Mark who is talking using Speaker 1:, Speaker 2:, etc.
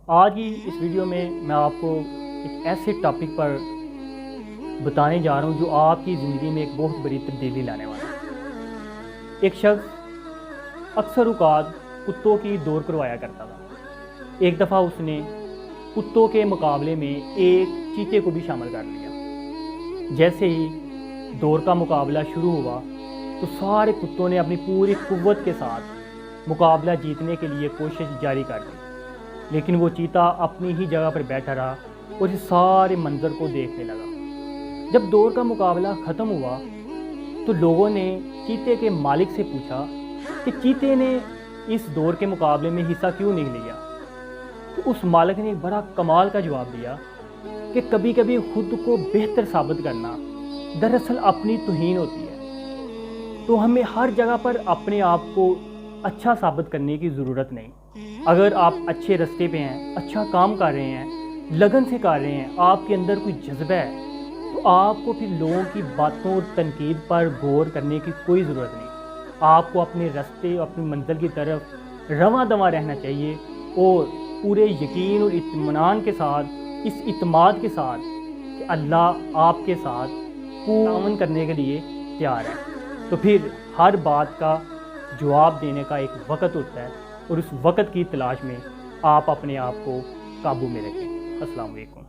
Speaker 1: آج کی اس ویڈیو میں آپ کو ایک ایسے ٹاپک پر بتانے جا رہا ہوں جو آپ کی زندگی میں ایک بہت بڑی تبدیلی لانے والا ہے۔ ایک شخص اکثر اوقات کتوں کی دوڑ کروایا کرتا تھا۔ ایک دفعہ اس نے کتوں کے مقابلے میں ایک چیتے کو بھی شامل کر لیا۔ جیسے ہی دوڑ کا مقابلہ شروع ہوا تو سارے کتوں نے اپنی پوری قوت کے ساتھ مقابلہ جیتنے کے لیے کوشش جاری کر دی، لیکن وہ چیتا اپنی ہی جگہ پر بیٹھا رہا اور اس سارے منظر کو دیکھنے لگا۔ جب دوڑ کا مقابلہ ختم ہوا تو لوگوں نے چیتے کے مالک سے پوچھا کہ چیتے نے اس دوڑ کے مقابلے میں حصہ کیوں نہیں لیا؟ تو اس مالک نے ایک بڑا کمال کا جواب دیا کہ کبھی کبھی خود کو بہتر ثابت کرنا دراصل اپنی توہین ہوتی ہے، تو ہمیں ہر جگہ پر اپنے آپ کو اچھا ثابت کرنے کی ضرورت نہیں۔ اگر آپ اچھے رستے پہ ہیں، اچھا کام کر رہے ہیں، لگن سے کر رہے ہیں، آپ کے اندر کوئی جذبہ ہے، تو آپ کو پھر لوگوں کی باتوں اور تنقید پر غور کرنے کی کوئی ضرورت نہیں۔ آپ کو اپنے رستے اور اپنی منزل کی طرف رواں دواں رہنا چاہیے اور پورے یقین اور اطمینان کے ساتھ، اس اعتماد کے ساتھ کہ اللہ آپ کے ساتھ تعاون کرنے کے لیے تیار ہے۔ تو پھر ہر بات کا جواب دینے کا ایک وقت ہوتا ہے اور اس وقت کی تلاش میں آپ اپنے آپ کو قابو میں رکھیں۔ السلام علیکم۔